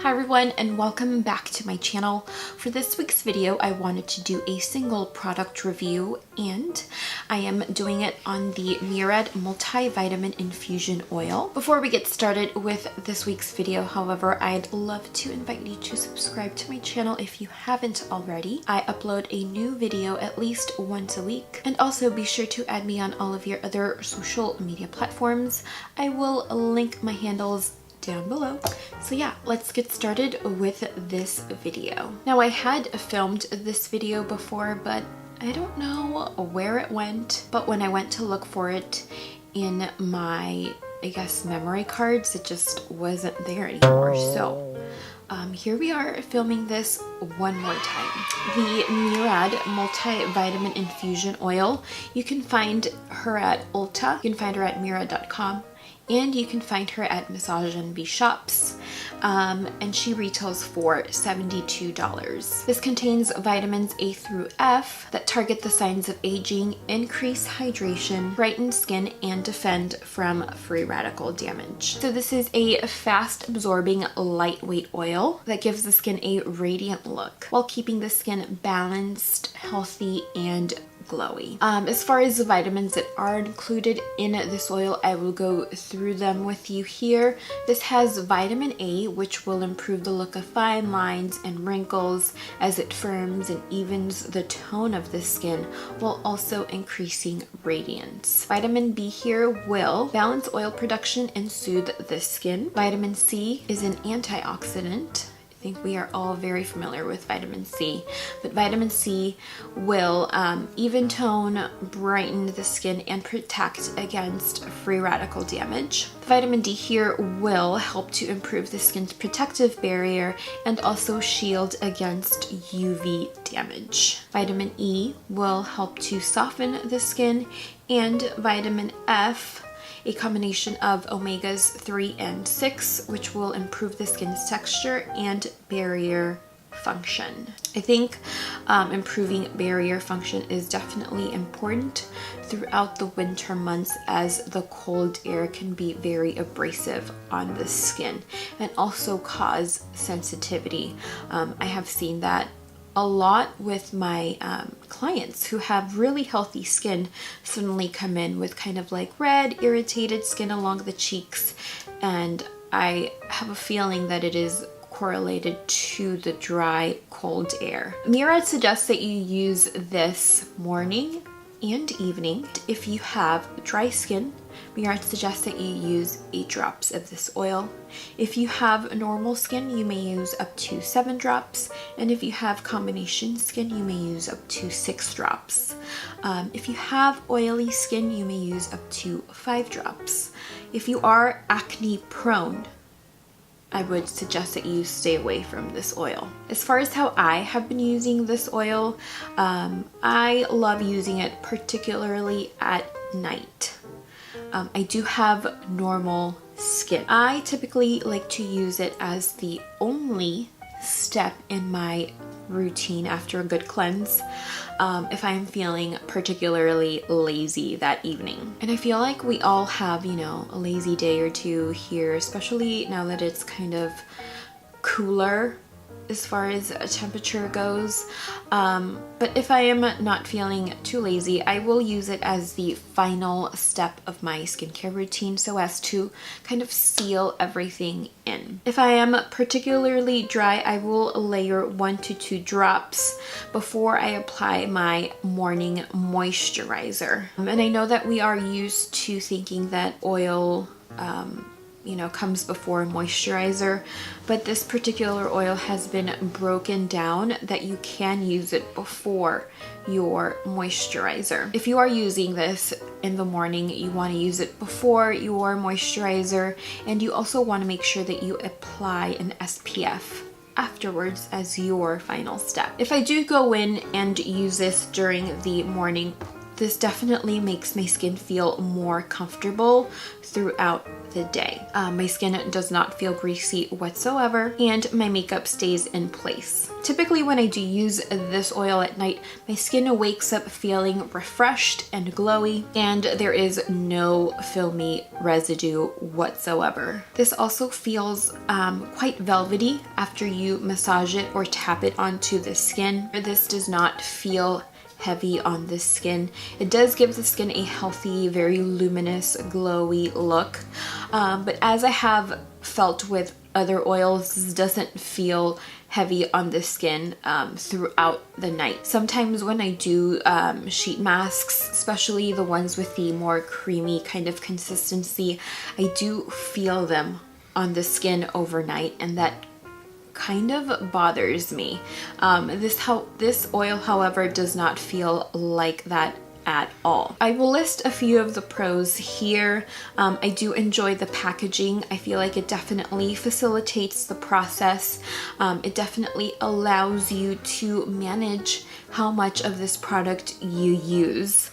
Hi everyone, and welcome back to my channel. For this week's video, I wanted to do a single product review, and I am doing it on the Murad multivitamin infusion oil. Before we get started with this week's video, however, I'd love to invite you to subscribe to my channel if you haven't already. I upload a new video at least once a week, and also be sure to add me on all of your other social media platforms. I will link my handles down below. So yeah, let's get started with this video. Now, I had filmed this video before, but I don't know where it went. But when I went to look for it in my, memory cards, it just wasn't there anymore. So here we are filming this one more time. The Murad multivitamin infusion oil, you can find her at Ulta, you can find her at murad.com, and you can find her at Massage & Shops, and she retails for $72. This contains vitamins A through F that target the signs of aging, increase hydration, brighten skin, and defend from free radical damage. So this is a fast absorbing, lightweight oil that gives the skin a radiant look while keeping the skin balanced, healthy, and glowy. As far as the vitamins that are included in this oil, I will go through them with you here. This has vitamin A, which will improve the look of fine lines and wrinkles as it firms and evens the tone of the skin while also increasing radiance. Vitamin B here will balance oil production and soothe the skin. Vitamin C is an antioxidant. I think we are all very familiar with vitamin C, but vitamin C will even tone, brighten the skin, and protect against free radical damage. Vitamin D here will help to improve the skin's protective barrier and also shield against UV damage. Vitamin E will help to soften the skin, and vitamin F, a combination of omegas 3 and 6, which will improve the skin's texture and barrier function. I think improving barrier function is definitely important throughout the winter months, as the cold air can be very abrasive on the skin and also cause sensitivity. I have seen that a lot with my clients who have really healthy skin suddenly come in with kind of like red, irritated skin along the cheeks, and I have a feeling that it is correlated to the dry, cold air. Murad suggests that you use this morning and evening. If you have dry skin, Murad suggests that you use 8 drops of this oil. If you have normal skin, you may use up to 7 drops, and if you have combination skin, you may use up to 6 drops. If you have oily skin, you may use up to 5 drops. If you are acne prone, I would suggest that you stay away from this oil. As far as how I have been using this oil, I love using it particularly at night. I do have normal skin. I typically like to use it as the only step in my routine after a good cleanse, if I am feeling particularly lazy that evening. And I feel like we all have, a lazy day or two here, especially now that it's kind of cooler as far as temperature goes. But if I am not feeling too lazy, I will use it as the final step of my skincare routine so as to kind of seal everything in. If I am particularly dry, I will layer 1 to 2 drops before I apply my morning moisturizer. And I know that we are used to thinking that oil comes before moisturizer, but this particular oil has been broken down that you can use it before your moisturizer. If you are using this in the morning, you want to use it before your moisturizer, and you also want to make sure that you apply an SPF afterwards as your final step. If I do go in and use this during the morning, this definitely makes my skin feel more comfortable throughout the day. My skin does not feel greasy whatsoever, and my makeup stays in place. Typically when I do use this oil at night, my skin wakes up feeling refreshed and glowy, and there is no filmy residue whatsoever. This also feels quite velvety after you massage it or tap it onto the skin. This does not feel heavy on the skin. It does give the skin a healthy, very luminous, glowy look. But as I have felt with other oils, this doesn't feel heavy on the skin throughout the night. Sometimes when I do sheet masks, especially the ones with the more creamy kind of consistency, I do feel them on the skin overnight, and that kind of bothers me. This oil, however, does not feel like that at all. I will list a few of the pros here. I do enjoy the packaging. I feel like it definitely facilitates the process. It definitely allows you to manage how much of this product you use.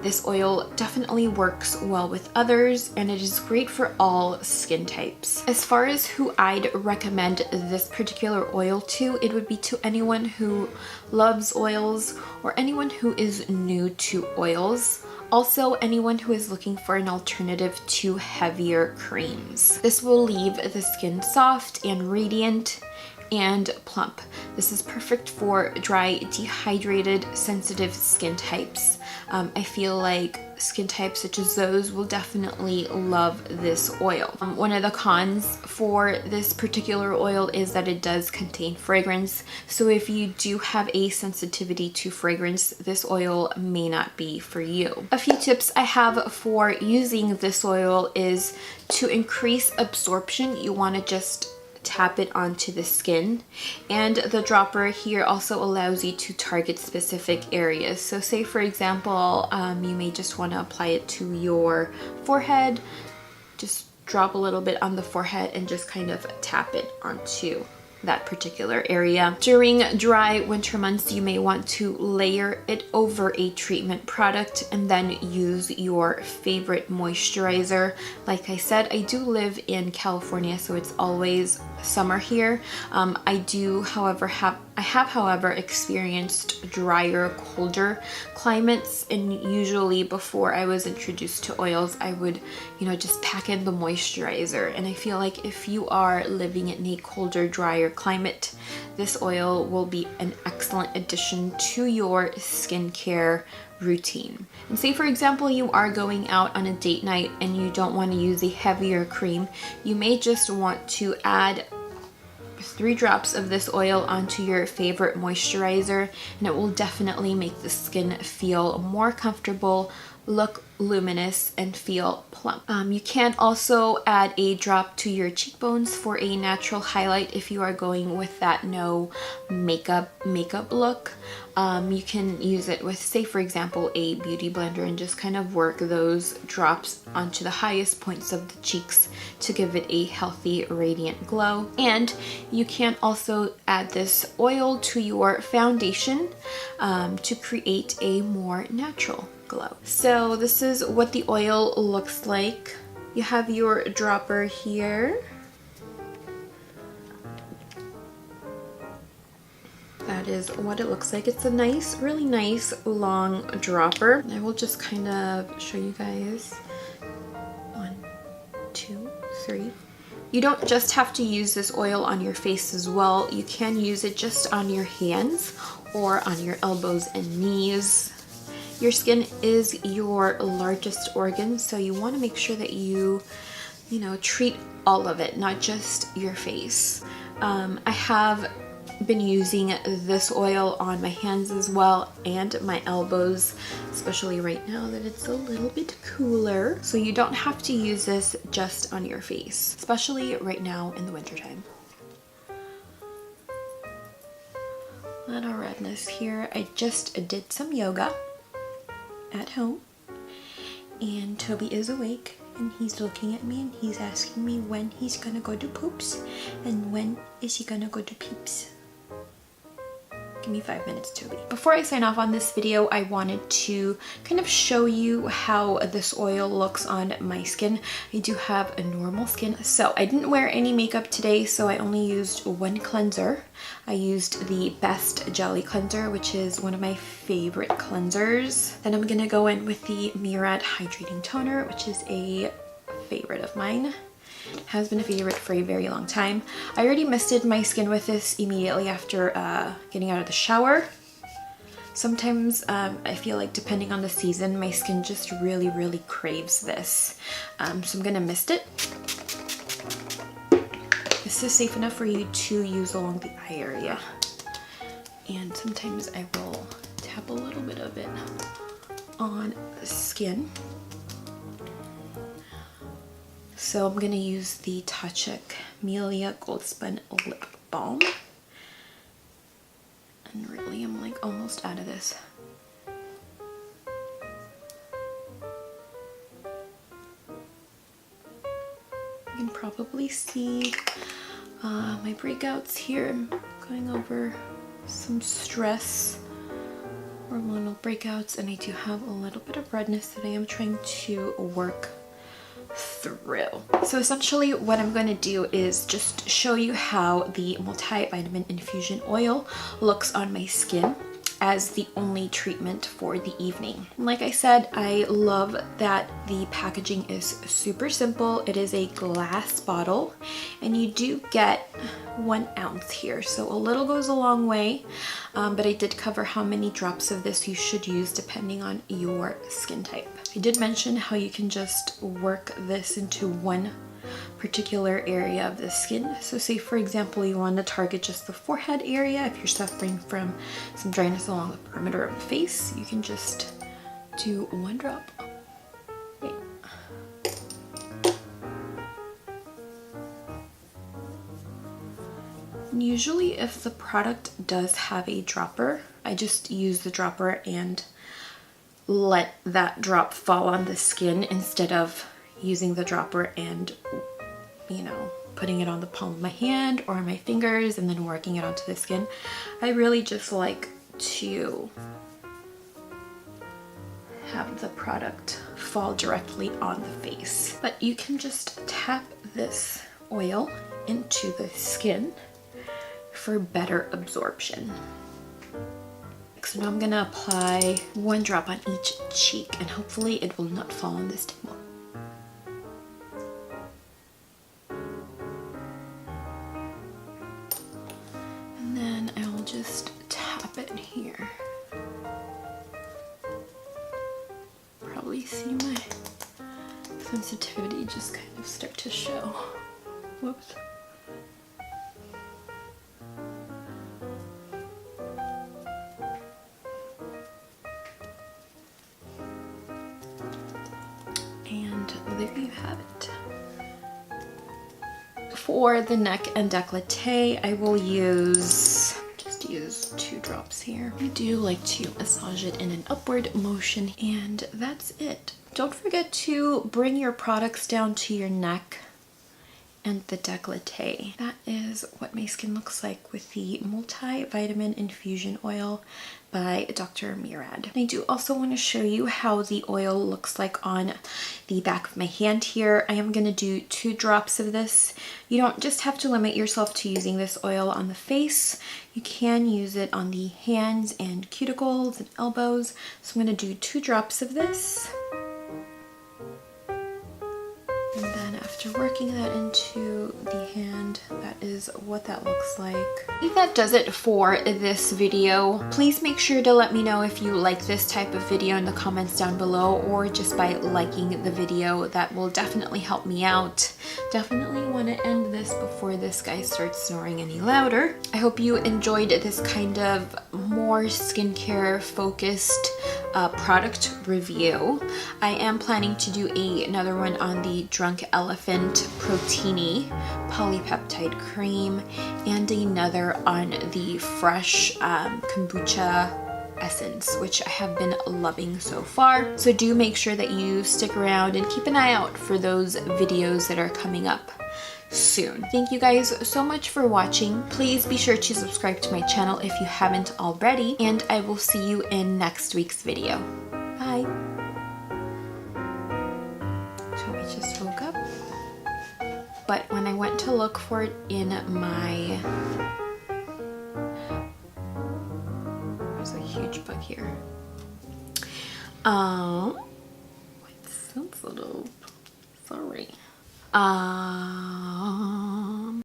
This oil definitely works well with others, and it is great for all skin types. As far as who I'd recommend this particular oil to, it would be to anyone who loves oils or anyone who is new to oils. Also, anyone who is looking for an alternative to heavier creams. This will leave the skin soft and radiant and plump. This is perfect for dry, dehydrated, sensitive skin types. I feel like skin types such as those will definitely love this oil. One of the cons for this particular oil is that it does contain fragrance. So if you do have a sensitivity to fragrance, this oil may not be for you. A few tips I have for using this oil is to increase absorption. You want to just tap it onto the skin, and the dropper here also allows you to target specific areas. So say for example, you may just want to apply it to your forehead. Just drop a little bit on the forehead and just kind of tap it onto that particular area. During dry winter months, you may want to layer it over a treatment product and then use your favorite moisturizer. Like I said, I do live in California, so it's always summer here. I have however experienced drier, colder climates, and usually before I was introduced to oils, I would, just pack in the moisturizer. And I feel like if you are living in a colder, drier climate, this oil will be an excellent addition to your skincare routine. And say for example, you are going out on a date night and you don't want to use a heavier cream, you may just want to add 3 drops of this oil onto your favorite moisturizer, and it will definitely make the skin feel more comfortable, look luminous, and feel plump. You can also add a drop to your cheekbones for a natural highlight if you are going with that no makeup look. You can use it with, say for example, a beauty blender and just kind of work those drops onto the highest points of the cheeks to give it a healthy, radiant glow. And you can also add this oil to your foundation to create a more natural glow. So this is what the oil looks like. You have your dropper here. That is what it looks like. It's a nice, really nice long dropper. I will just kind of show you guys. 1, 2, 3. You don't just have to use this oil on your face as well. You can use it just on your hands or on your elbows and knees. Your skin is your largest organ, so you want to make sure that you treat all of it, not just your face. I have been using this oil on my hands as well and my elbows, especially right now that it's a little bit cooler. So you don't have to use this just on your face, especially right now in the wintertime. Little redness here. I just did some yoga at home, and Toby is awake and he's looking at me and he's asking me when he's gonna go to poops and when is he gonna go to peeps. Give me 5 minutes, Toby. Before I sign off on this video, I wanted to kind of show you how this oil looks on my skin. I do have a normal skin, so I didn't wear any makeup today, so I only used one cleanser. I used the Beste Jelly Cleanser, which is one of my favorite cleansers. Then I'm gonna go in with the Murad Hydrating Toner, which is a favorite of mine. Has been a favorite for a very long time. I already misted my skin with this immediately after getting out of the shower. Sometimes I feel like depending on the season, my skin just really craves this. So I'm gonna mist it. This is safe enough for you to use along the eye area. And sometimes I will tap a little bit of it on the skin. So I'm gonna use the Tatcha Camellia Gold Spun Lip Balm. And really, I'm like almost out of this. You can probably see my breakouts here. I'm going over some stress hormonal breakouts, and I do have a little bit of redness that I am trying to work through. So essentially what I'm going to do is just show you how the multivitamin infusion oil looks on my skin as the only treatment for the evening. Like I said, I love that the packaging is super simple. It is a glass bottle and you do get 1 ounce here, so a little goes a long way, but I did cover how many drops of this you should use depending on your skin type. I did mention how you can just work this into one particular area of the skin. So say for example you want to target just the forehead area. If you're suffering from some dryness along the perimeter of the face, you can just do 1 drop. Okay. Usually if the product does have a dropper, I just use the dropper and let that drop fall on the skin instead of using the dropper and, you know, putting it on the palm of my hand or on my fingers and then working it onto the skin. I really just like to have the product fall directly on the face. But you can just tap this oil into the skin for better absorption. So now I'm gonna apply 1 drop on each cheek and hopefully it will not fall on this table. And then I will just tap it here. Probably see my sensitivity just kind of start to show. Whoops. There you have it. For the neck and décolleté, I will use 2 drops here. I do like to massage it in an upward motion, and that's it. Don't forget to bring your products down to your neck and the décolleté. That is what my skin looks like with the multivitamin infusion oil by Dr. Murad. I do also want to show you how the oil looks like on the back of my hand here. I am going to do 2 drops of this. You don't just have to limit yourself to using this oil on the face. You can use it on the hands and cuticles and elbows. So I'm going to do 2 drops of this. And then after working that into the hand, that is what that looks like. I think that does it for this video. Please make sure to let me know if you like this type of video in the comments down below, or just by liking the video. That will definitely help me out. Definitely want to end this before this guy starts snoring any louder. I hope you enjoyed this kind of more skincare focused product review. I am planning to do another one on the Drunk Elephant Proteini Polypeptide Cream and another on the fresh kombucha essence, which I have been loving so far. So do make sure that you stick around and keep an eye out for those videos that are coming up. soon. Thank you guys so much for watching. Please be sure to subscribe to my channel if you haven't already, and I will see you in next week's video. Bye. So I just woke up, but when I went to look for it in my, there's a huge bug here. It's sensitive. Sorry.